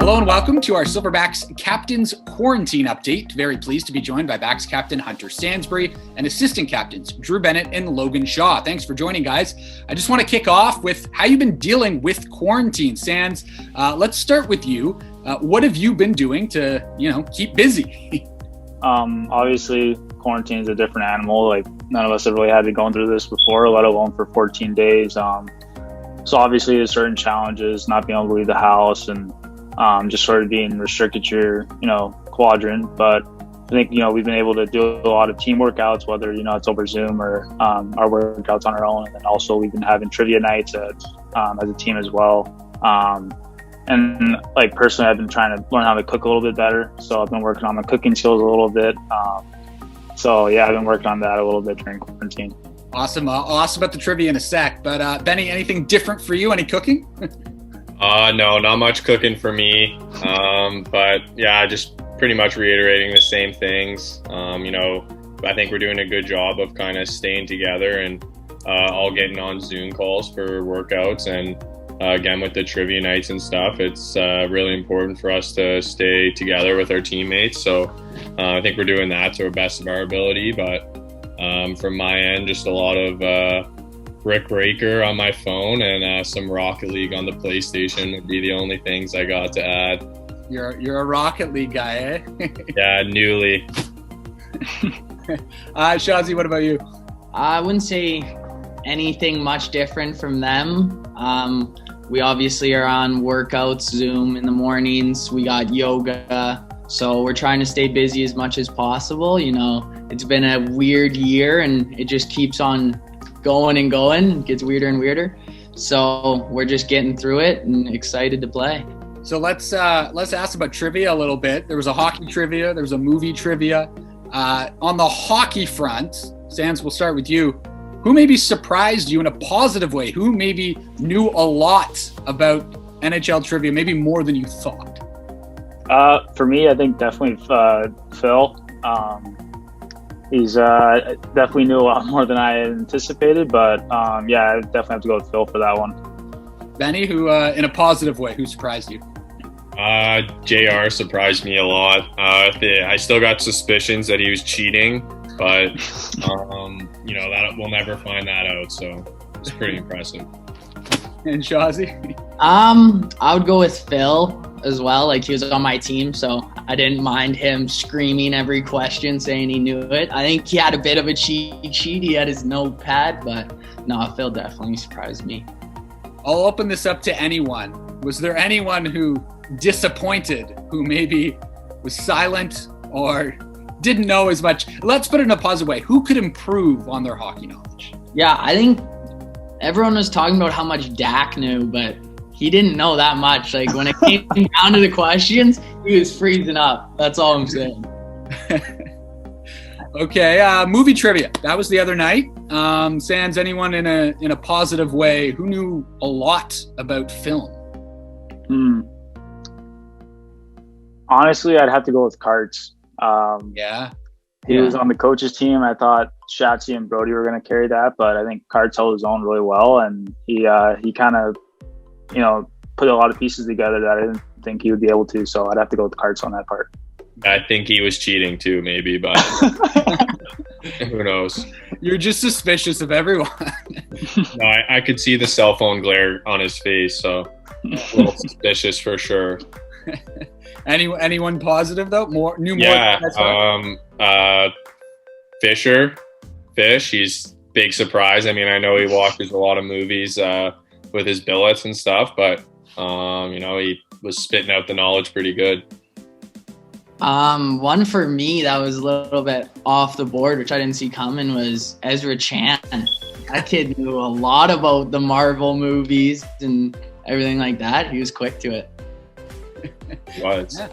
Hello and welcome to our Silverbacks Captain's Quarantine Update. Very pleased to be joined by Backs Captain Hunter Sansbury and Assistant Captains Bennett and Logan Shaw. Thanks for joining, guys. I just want to kick off with how you've been dealing with quarantine. Sans, let's start with you. What have you been doing to, keep busy? Obviously, quarantine is a different animal. Like, none of us have really had to go through this before, let alone for 14 days. So obviously there's certain challenges, not being able to leave the house and just sort of being restricted to your, quadrant. But I think, we've been able to do a lot of team workouts, whether, it's over Zoom or our workouts on our own. And then also we've been having trivia nights as a team as well. And like personally, I've been trying to learn how to cook a little bit better. So I've been working on my cooking skills a little bit. So yeah, I've been working on that a little bit during quarantine. Awesome. I'll ask about the trivia in a sec. But Benny, anything different for you? Any cooking? No, not much cooking for me. But yeah, just pretty much reiterating the same things. I think we're doing a good job of kind of staying together and all getting on Zoom calls for workouts. And again, with the trivia nights and stuff, it's really important for us to stay together with our teammates. So I think we're doing that to the best of our ability. But from my end, just a lot of Rick Breaker on my phone and some Rocket League on the PlayStation would be the only things I got to add. You're a Rocket League guy, eh? Yeah, newly. Shazi, what about you? I wouldn't say anything much different from them. We obviously are on workouts, Zoom in the mornings. We got yoga. So we're trying to stay busy as much as possible. It's been a weird year and it just keeps on going and going. It gets weirder and weirder. So we're just getting through it and excited to play. So let's ask about trivia a little bit. There was a hockey trivia. There was a movie trivia. On the hockey front, Sans, we'll start with you. Who maybe surprised you in a positive way? Who maybe knew a lot about NHL trivia, maybe more than you thought? For me, I think definitely Phil. He's definitely knew a lot more than I had anticipated, but yeah, I definitely have to go with Phil for that one. Benny, who in a positive way, who surprised you? JR surprised me a lot. I still got suspicions that he was cheating, but that we'll never find that out. So it's pretty impressive. And Shazi? I would go with Phil as well. Like, he was on my team, so I didn't mind him screaming every question, saying he knew it. I think he had a bit of a cheat sheet. He had his notepad, but no, Phil definitely surprised me. I'll open this up to anyone. Was there anyone who disappointed, who maybe was silent or didn't know as much? Let's put it in a positive way. Who could improve on their hockey knowledge? Yeah, I think everyone was talking about how much Dak knew, but he didn't know that much. Like, when it came down to the questions, he was freezing up. That's all I'm saying. Okay, movie trivia. That was the other night. Sans, anyone in a positive way who knew a lot about film? Honestly, I'd have to go with Karts. He was on the coaches team. I thought Shatsy and Brody were going to carry that, but I think Karts held his own really well, and he kind of, put a lot of pieces together that I didn't think he would be able to. So I'd have to go with Karts on that part. I think he was cheating too, maybe, but who knows? You're just suspicious of everyone. No, I could see the cell phone glare on his face, so a little suspicious for sure. Anyone positive though? More. Fish. He's big surprise. I mean, I know he watches a lot of movies with his billets and stuff, but he was spitting out the knowledge pretty good. One for me that was a little bit off the board, which I didn't see coming, was Ezra Chan. That kid knew a lot about the Marvel movies and everything like that. He was quick to it. Was. Yeah,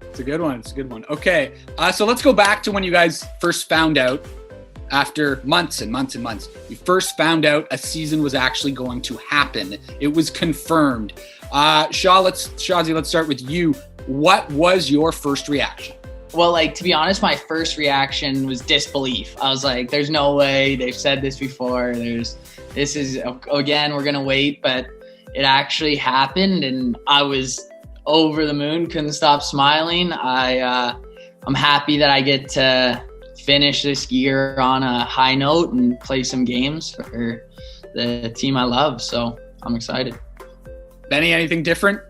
it's a good one. Okay, so let's go back to when you guys first found out, after months and months and months. You first found out a season was actually going to happen. It was confirmed. Shazi, let's start with you. What was your first reaction? Well, to be honest, my first reaction was disbelief. I was like, there's no way. They've said this before. Again, we're going to wait. But it actually happened, and I was over the moon, couldn't stop smiling. I'm happy that I get to finish this year on a high note and play some games for the team I love. So I'm excited. Benny, anything different?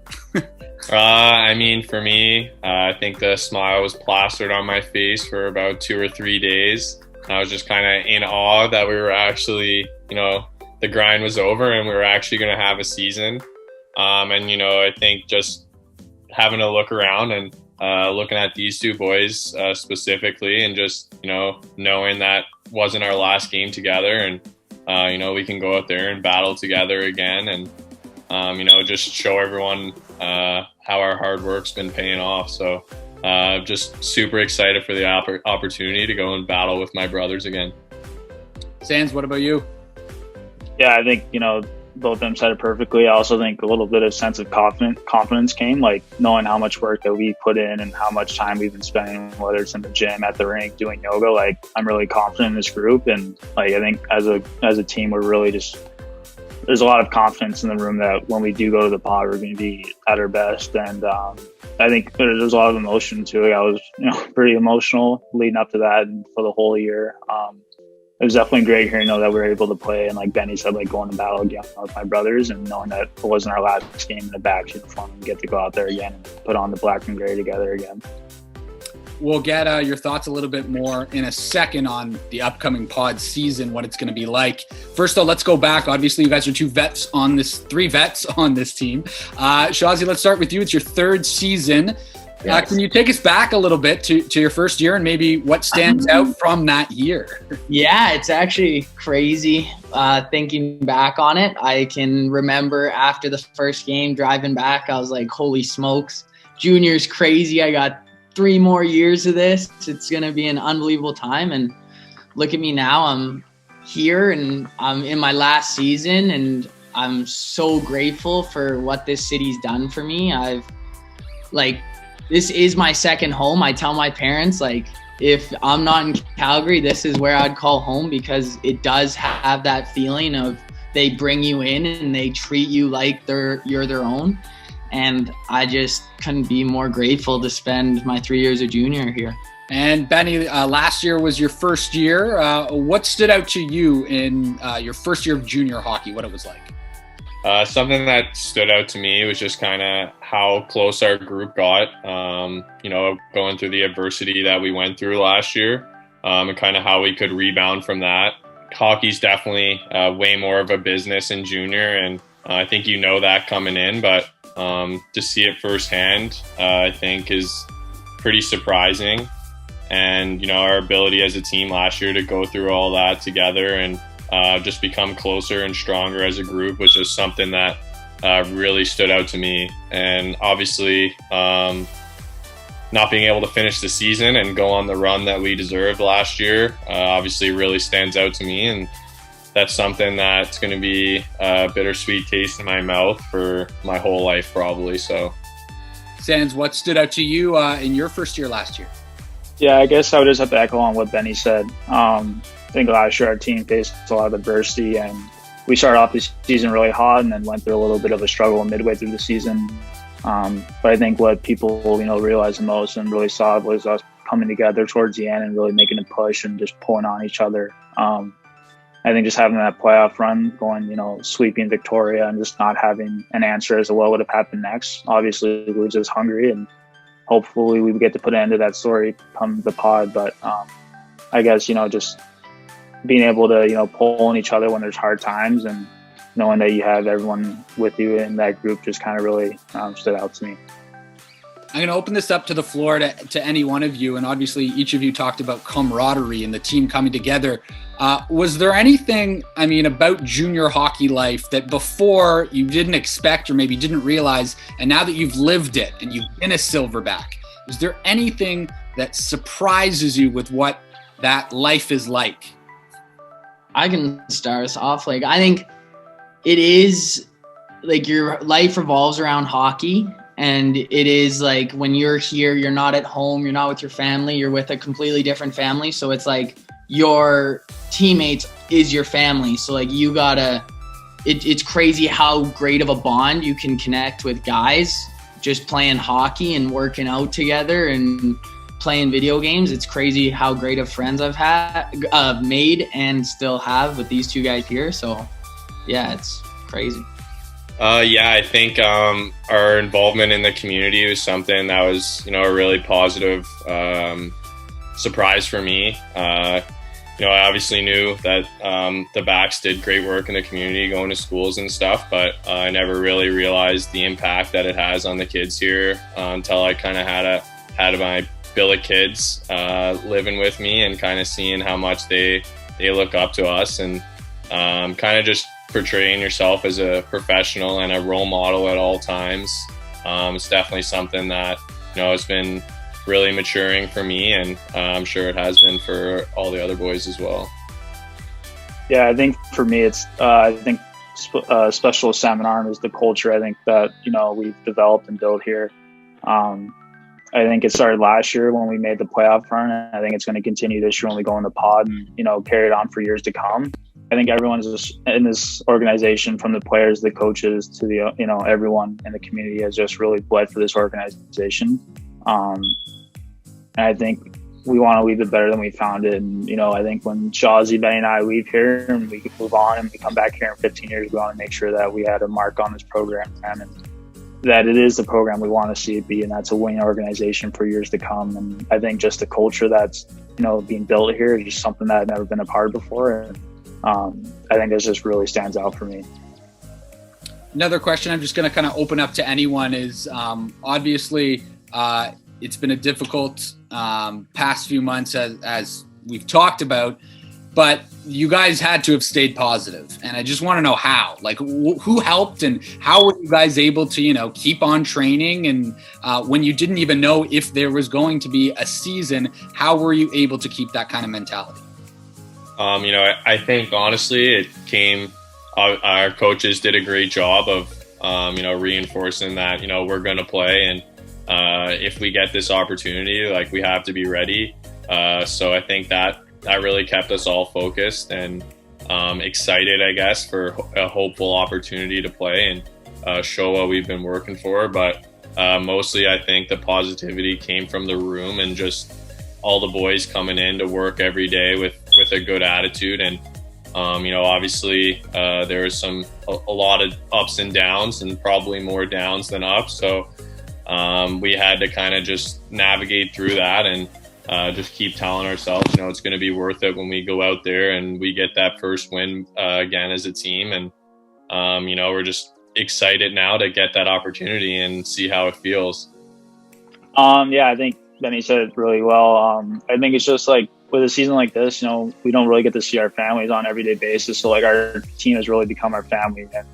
I mean, for me, I think the smile was plastered on my face for about 2 or 3 days. I was just kind of in awe that we were actually, the grind was over and we were actually going to have a season. And, I think just having a look around and looking at these two boys specifically and just, knowing that wasn't our last game together and, we can go out there and battle together again and, just show everyone how our hard work's been paying off. So just super excited for the opportunity to go and battle with my brothers again. Sans, what about you? Yeah, I think, both of them said it perfectly. I also think a little bit of sense of confidence came, like knowing how much work that we put in and how much time we've been spending, whether it's in the gym, at the rink, doing yoga. Like, I'm really confident in this group. And like, I think as a team, we're really just, there's a lot of confidence in the room that when we do go to the pod, we're going to be at our best. And I think there's a lot of emotion too. I was, pretty emotional leading up to that and for the whole year. It was definitely great hearing that we were able to play. And like Benny said, like going to battle again with my brothers and knowing that it wasn't our last game in the back uniform and get to go out there again and put on the black and gray together again. We'll get your thoughts a little bit more in a second on the upcoming pod season, what it's going to be like. First, though, let's go back. Obviously, you guys are three vets on this team. Shazzy, let's start with you. It's your third season. Yes. Can you take us back a little bit to your first year and maybe what stands out from that year? Yeah, it's actually crazy thinking back on it. I can remember after the first game driving back, I was like, holy smokes, junior's crazy. I got 3 more years of this. It's going to be an unbelievable time. And look at me now. I'm here and I'm in my last season and I'm so grateful for what this city's done for me. This is my second home. I tell my parents, if I'm not in Calgary, this is where I'd call home because it does have that feeling of they bring you in and they treat you like you're their own. And I just couldn't be more grateful to spend my 3 years of junior here. And Benny, last year was your first year. What stood out to you in your first year of junior hockey, what it was like? Something that stood out to me was just kind of how close our group got, going through the adversity that we went through last year, and kind of how we could rebound from that. Hockey's definitely way more of a business in junior, and I think that coming in, but to see it firsthand, I think is pretty surprising. And, our ability as a team last year to go through all that together and just become closer and stronger as a group was just something that really stood out to me. And obviously, not being able to finish the season and go on the run that we deserved last year obviously really stands out to me. And that's something that's going to be a bittersweet taste in my mouth for my whole life probably. So, Sans, what stood out to you in your first year last year? Yeah, I guess I would just have to echo on what Benny said. I think last year our team faced a lot of adversity and we started off the season really hot and then went through a little bit of a struggle midway through the season. But I think what people, realized the most and really saw was us coming together towards the end and really making a push and just pulling on each other. I think just having that playoff run going, sweeping Victoria and just not having an answer as to what would have happened next. Obviously, we were just hungry and hopefully we would get to put an end to that story come the pod. But I guess, just being able to, pull on each other when there's hard times and knowing that you have everyone with you in that group just kind of really stood out to me. I'm going to open this up to the floor to any one of you. And obviously each of you talked about camaraderie and the team coming together. Was there anything, about junior hockey life that before you didn't expect or maybe didn't realize, and now that you've lived it and you've been a Silverback, is there anything that surprises you with what that life is like? I can start us off. I think it is your life revolves around hockey. And it is when you're here, you're not at home, you're not with your family, you're with a completely different family. So it's your teammates is your family. So you gotta, it's crazy how great of a bond you can connect with guys just playing hockey and working out together and playing video games. It's crazy how great of friends I've made and still have with these two guys here. So yeah, it's crazy. Yeah, I think our involvement in the community was something that was, a really positive surprise for me. I obviously knew that the Backs did great work in the community, going to schools and stuff, but I never really realized the impact that it has on the kids here until I kind of had my billet kids living with me and kind of seeing how much they look up to us, and kind of just portraying yourself as a professional and a role model at all times. It's definitely something that has been really maturing for me, and I'm sure it has been for all the other boys as well. Yeah, I think for me, it's Specialist Salmon Arm is the culture I think that we've developed and built here. I think it started last year when we made the playoff run, and I think it's going to continue this year when we go in the pod and carry it on for years to come. I think everyone's just in this organization, from the players, the coaches, to the everyone in the community, has just really bled for this organization. And I think we want to leave it better than we found it. And I think when Shawzy, Benny, and I leave here and we move on and we come back here in 15 years, we want to make sure that we had a mark on this program and that it is the program we want to see it be, and that's a winning organization for years to come. And I think just the culture that's being built here is just something that I've never been a part of before. And I think this just really stands out for me. Another question I'm just going to kind of open up to anyone is obviously it's been a difficult past few months as we've talked about, but you guys had to have stayed positive. And I just want to know how, like who helped and how were you guys able to, keep on training? And when you didn't even know if there was going to be a season, how were you able to keep that kind of mentality? I think honestly it came, our coaches did a great job of, reinforcing that, we're going to play. And if we get this opportunity, like, we have to be ready. So I think that really kept us all focused and excited, I guess, for a hopeful opportunity to play and show what we've been working for. But mostly I think the positivity came from the room and just all the boys coming in to work every day with a good attitude. And obviously there was a lot of ups and downs, and probably more downs than ups. So we had to kind of just navigate through that and just keep telling ourselves, it's going to be worth it when we go out there and we get that first win again as a team. And we're just excited now to get that opportunity and see how it feels. Yeah, I think Benny said it really well. I think it's just like with a season like this, we don't really get to see our families on an everyday basis. So like our team has really become our family. And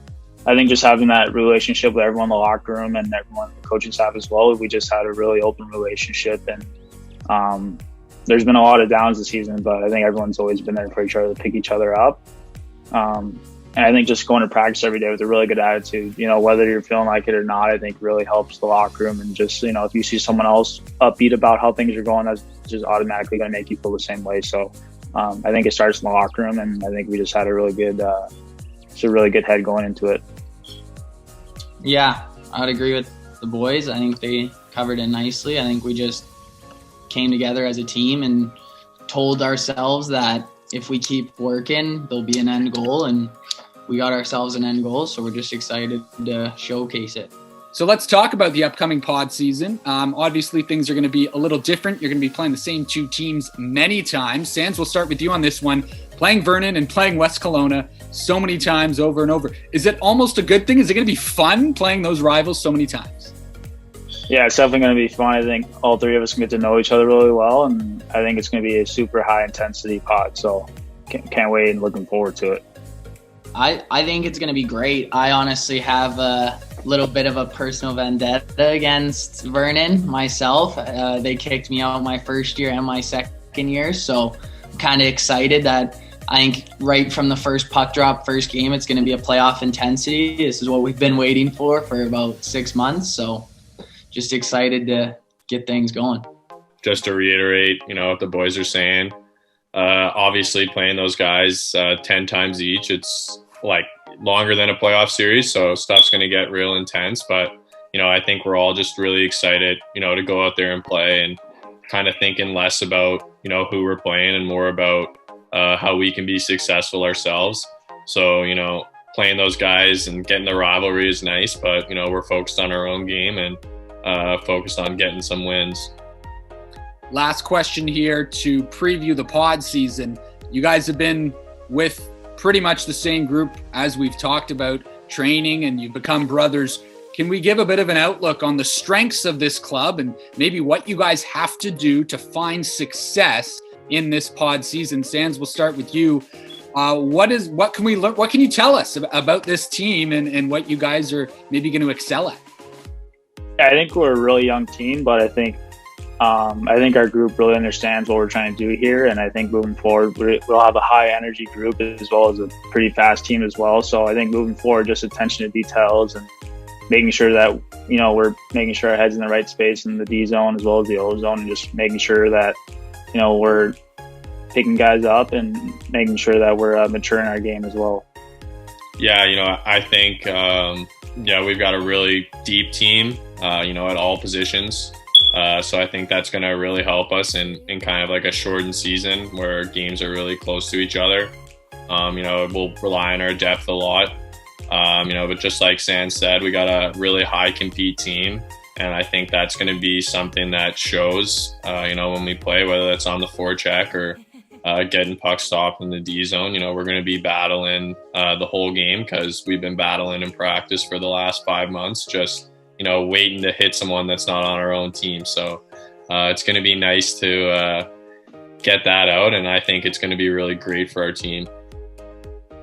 I think just having that relationship with everyone in the locker room and everyone in the coaching staff as well, we just had a really open relationship. And there's been a lot of downs this season, but I think everyone's always been there for each other to pick each other up. And I think just going to practice every day with a really good attitude, whether you're feeling like it or not, I think really helps the locker room. And just, if you see someone else upbeat about how things are going, that's just automatically going to make you feel the same way. So I think it starts in the locker room, and I think we just had a really good, head going into it. Yeah, I would agree with the boys. I think they covered it nicely. I think we just came together as a team and told ourselves that if we keep working, there'll be an end goal, and we got ourselves an end goal. So we're just excited to showcase it. So let's talk about the upcoming pod season. Obviously, things are going to be a little different. You're going to be playing the same two teams many times. Sans, we'll start with you on this one. Playing Vernon and playing West Kelowna so many times over and over. Is it almost a good thing? Is it going to be fun playing those rivals so many times? Yeah, it's definitely going to be fun. I think all three of us can get to know each other really well, and I think it's going to be a super high intensity pod. So can't wait and looking forward to it. I think it's going to be great. I honestly have a little bit of a personal vendetta against Vernon myself. They kicked me out my first year and my second year, so I'm kind of excited that I think right from the first puck drop, first game, it's going to be a playoff intensity. This is what we've been waiting for about 6 months, so just excited to get things going. Just to reiterate, what the boys are saying, obviously playing those guys 10 times each, it's like longer than a playoff series, so stuff's going to get real intense. But I think we're all just really excited, to go out there and play, and kind of thinking less about, who we're playing and more about how we can be successful ourselves. So, playing those guys and getting the rivalry is nice, but, we're focused on our own game and focused on getting some wins. Last question here to preview the pod season. You guys have been with pretty much the same group as we've talked about, training, and you've become brothers. Can we give a bit of an outlook on the strengths of this club and maybe what you guys have to do to find success in this pod season? Sans, we'll start with you. What can we learn? What can you tell us about this team and what you guys are maybe going to excel at? I think we're a really young team, but I think our group really understands what we're trying to do here. And I think moving forward, we'll have a high energy group as well as a pretty fast team as well. So I think moving forward, just attention to details and making sure that, we're making sure our head's in the right space in the D zone as well as the O zone, and just making sure that, we're picking guys up and making sure that we're maturing our game as well. Yeah, I think, we've got a really deep team, at all positions. So I think that's going to really help us in kind of like a shortened season where games are really close to each other. We'll rely on our depth a lot. But just like Sans said, we got a really high compete team. And I think that's going to be something that shows, when we play, whether that's on the forecheck or getting puck stopped in the D zone. We're going to be battling the whole game because we've been battling in practice for the last 5 months, just, waiting to hit someone that's not on our own team. So it's going to be nice to get that out. And I think it's going to be really great for our team.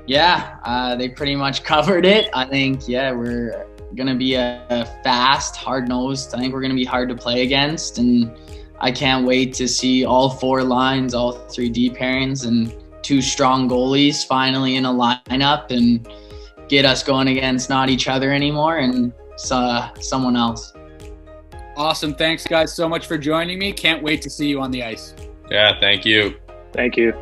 Yeah, they pretty much covered it. I think, we're going to be a fast, hard-nosed. I think we're going to be hard to play against. And I can't wait to see all 4 lines, all 3 D pairings, and 2 strong goalies finally in a lineup and get us going against not each other anymore and someone else. Awesome. Thanks, guys, so much for joining me. Can't wait to see you on the ice. Yeah, thank you. Thank you.